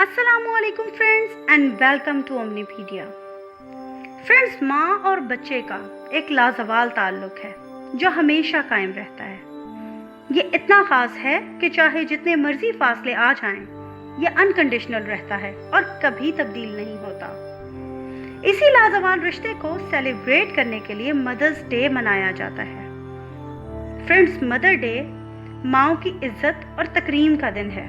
अस्सलामुअलैकुम friends and welcome to Omnipedia. Friends, माँ और बच्चे का एक लाजवाल ताल्लुक है जो हमेशा कायम रहता है। ये इतना ख़ास है कि चाहे जितने मर्जी फासले आ जाएं, ये अनकंडीशनल रहता है और कभी तब्दील नहीं होता। इसी लाजवाल रिश्ते को सेलिब्रेट करने के लिए मदर्स डे मनाया जाता है। फ्रेंड्स, मदर डे माँओं की इज्जत और तकरीम का दिन है।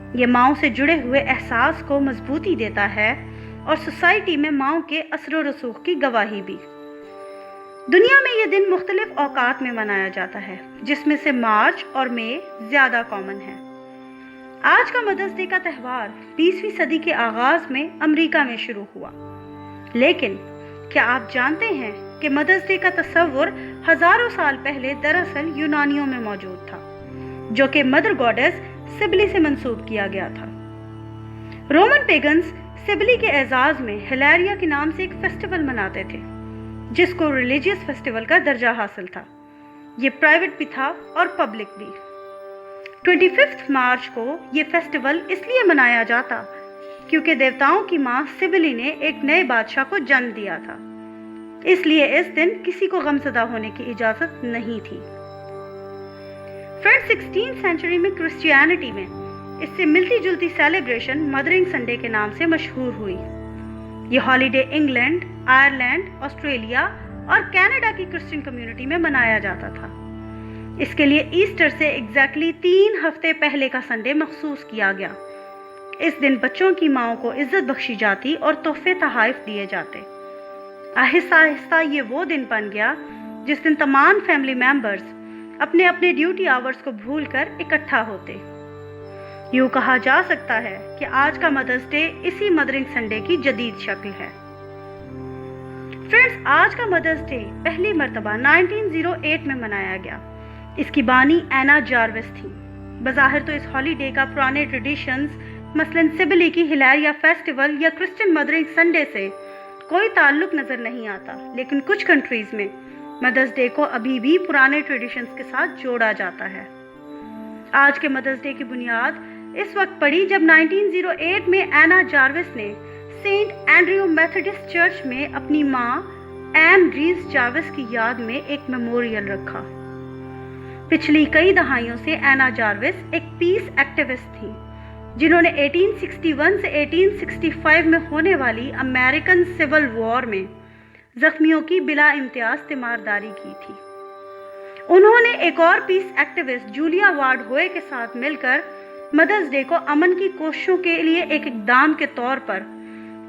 ये माँओं से जुड़े हुए एहसास को मजबूती देता है और सोसाइटी में माँओं के असर रसूख की गवाही भी। दुनिया में ये दिन मुख्तलिफ औकात में मनाया जाता है, जिसमें से मार्च और मई ज़्यादा कॉमन है। आज का मदर्स डे का त्यौहार 20वीं सदी के आगाज़ में अमेरिका में शुरू हुआ, लेकिन क्या आप जानते हैं कि मदर्स डे का तस्वुर हज़ारों साल पहले दरअसल यूनानियों में मौजूद था, जो कि मदर गॉडेस सिबली से मंसूब किया गया था। रोमन पेगन्स सिबली के एजाज में हिलेरिया के नाम से एक फेस्टिवल मनाते थे, जिसको रिलीजियस फेस्टिवल का दर्जा हासिल था। ये प्राइवेट भी था और पब्लिक भी। 25 मार्च को ये फेस्टिवल इसलिए मनाया जाता क्योंकि देवताओं की माँ सिबली ने एक नए बादशाह को जन्म दिया था, इसलिए इस दिन किसी को गमज़दा होने की इजाज़त नहीं थी। फ्रेंड्स, 16th सेंचुरी में क्रिश्चियनिटी में इससे मिलती जुलती सेलिब्रेशन मदरिंग संडे के नाम से मशहूर हुई। ये हॉलीडे इंग्लैंड, आयरलैंड, ऑस्ट्रेलिया और कनाडा की क्रिश्चियन कम्युनिटी में मनाया जाता था। इसके लिए ईस्टर से एग्जैक्टली 3 हफ्ते पहले का संडे मखसूस किया गया। इस दिन बच्चों की माँओं को इज्जत बख्शी जाती और तोहफे तहाइफ दिए जाते। आहिस्ता आहिस्ता ये वो दिन बन गया जिस दिन तमाम फैमिली मेंबर्स अपने अपने ड्यूटी आवर्स को भूलकर इकट्ठा होते। यूँ कहा जा सकता है कि आज का मदर्स डे इसी मदरिंग संडे की जदीद शक्ल है। फ्रेंड्स, आज का मदर्स डे पहली मर्तबा 1908 में मनाया गया। इसकी बानी एना जार्विस थी। बज़ाहिर तो इस हॉलीडे का पुराने ट्रेडिशंस मसलन सिबली की हिलेरिया फेस्टिवल या क्रिश्चियन मदरिंग संडे से कोई ताल्लुक नजर नहीं आता, लेकिन कुछ कंट्रीज में मदर्स डे को अभी भी पुराने ट्रेडिशंस के साथ जोड़ा जाता है। आज के मदर्स डे की बुनियाद इस वक्त पड़ी जब 1908 में एना जार्विस ने सेंट एंड्रयू मेथोडिस्ट चर्च में अपनी माँ एन रीज जार्विस की याद में एक मेमोरियल रखा। पिछली कई दहाइयों से एना जार्विस एक पीस एक्टिविस्ट थी, जिन्होंने 1861 से 1865 में होने वाली अमेरिकन सिविल वॉर में जख्मियों की बिला इम्तियाज तीमारदारी की थी। उन्होंने एक और पीस एक्टिविस्ट जूलिया वार्ड होए के साथ मिलकर मदर्स डे को अमन की कोशिशों के लिए एक इक़दाम के तौर पर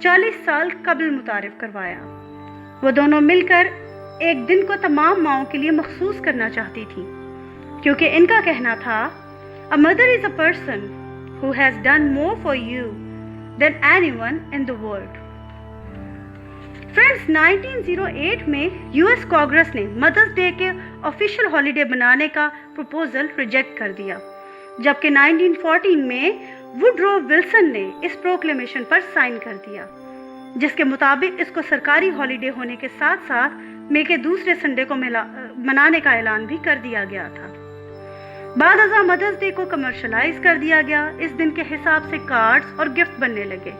40 साल कबल मुतारिफ करवाया। वो दोनों मिलकर एक दिन को तमाम माँओं के लिए मखसूस करना चाहती थी, क्योंकि इनका कहना था, a mother is a person who has done more for you than anyone in the world. Friends, 1908 में यूएस कांग्रेस ने मदर्स डे के ऑफिशियल हॉलीडे बनाने का प्रपोजल रिजेक्ट कर दिया, जबकि 1914 में वुडरो विल्सन ने इस प्रोक्लेमेशन पर साइन कर दिया, जिसके मुताबिक इसको सरकारी हॉलीडे होने के साथ साथ मई के दूसरे संडे को मनाने का ऐलान भी कर दिया गया था। बाद अज़ा मदर्स डे को कमर्शलाइज कर दिया गया। इस दिन के हिसाब से कार्ड्स और गिफ्ट बनने लगे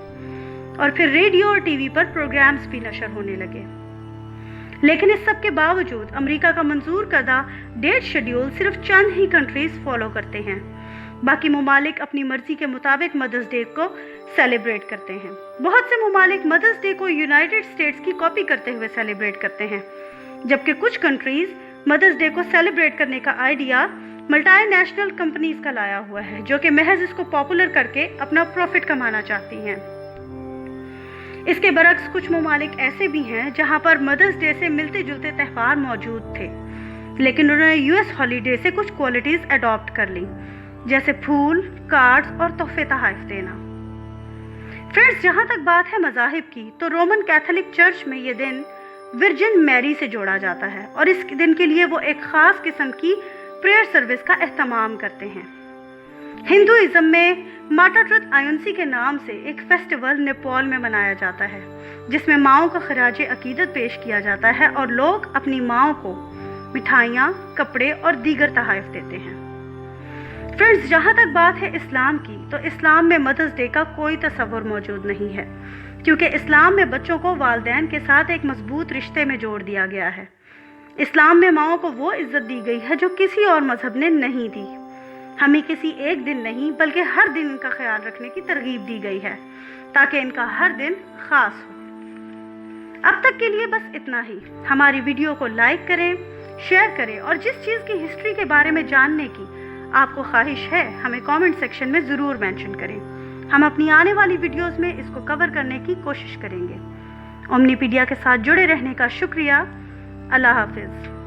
और फिर रेडियो और टीवी पर प्रोग्राम्स भी नशर होने लगे। लेकिन इस सब के बावजूद अमेरिका का मंजूर करदा डेट शेड्यूल सिर्फ चंद ही कंट्रीज फॉलो करते हैं। बाकी ममालिक अपनी मर्जी के मुताबिक मदर्स डे को सेलिब्रेट करते हैं। बहुत से ममालिक मदर्स डे को यूनाइटेड स्टेट्स की कॉपी करते हुए सेलिब्रेट करते हैं, जबकि कुछ कंट्रीज मदर्स डे को सेलिब्रेट करने का आइडिया मल्टीनेशनल कंपनीज का लाया हुआ है, जो कि महज इसको पॉपुलर करके अपना प्रॉफिट कमाना चाहती हैं। इसके बरक्स कुछ ममालिक ऐसे भी हैं जहां पर मदर्स डे से मिलते जुलते त्यौहार मौजूद थे, लेकिन उन्होंने यूएस हॉलीडे से कुछ क्वालिटीज अडॉप्ट कर ली, जैसे फूल, कार्ड्स और तोहफे तहाइफ देना। फ्रेंड्स, जहां तक बात है मज़ाहिब की, तो रोमन कैथोलिक चर्च में ये दिन वर्जिन मैरी से जोड़ा जाता है और इस दिन के लिए वो एक ख़ास किस्म की प्रेयर सर्विस का एहतमाम करते हैं। हिंदुइज्म में माता ट्रुथ आयुंसी के नाम से एक फेस्टिवल नेपाल में मनाया जाता है, जिसमें माँओं का खराज अकीदत पेश किया जाता है और लोग अपनी माँओं को मिठाइयाँ, कपड़े और दीगर तहाइफ देते हैं। فرینڈز، جہاں تک بات ہے اسلام کی، تو اسلام میں مدرس ڈے کا کوئی تصور موجود نہیں ہے، کیونکہ اسلام میں بچوں کو والدین کے ساتھ ایک مضبوط رشتے میں جوڑ دیا گیا ہے۔ اسلام میں ماؤں کو وہ عزت دی گئی ہے جو کسی اور مذہب نے نہیں دی۔ ہمیں کسی ایک دن نہیں بلکہ ہر دن ان کا خیال رکھنے کی ترغیب دی گئی ہے تاکہ ان کا ہر دن خاص ہو۔ اب تک کے لیے بس اتنا ہی۔ ہماری ویڈیو کو لائک کریں، شیئر کریں، اور جس چیز کی ہسٹری کے بارے میں جاننے کی آپ کو خواہش ہے ہمیں کامنٹ سیکشن میں ضرور مینشن کریں۔ ہم اپنی آنے والی ویڈیوز میں اس کو کور کرنے کی کوشش کریں گے۔ اومنی پیڈیا کے ساتھ جڑے رہنے کا شکریہ۔ اللہ حافظ۔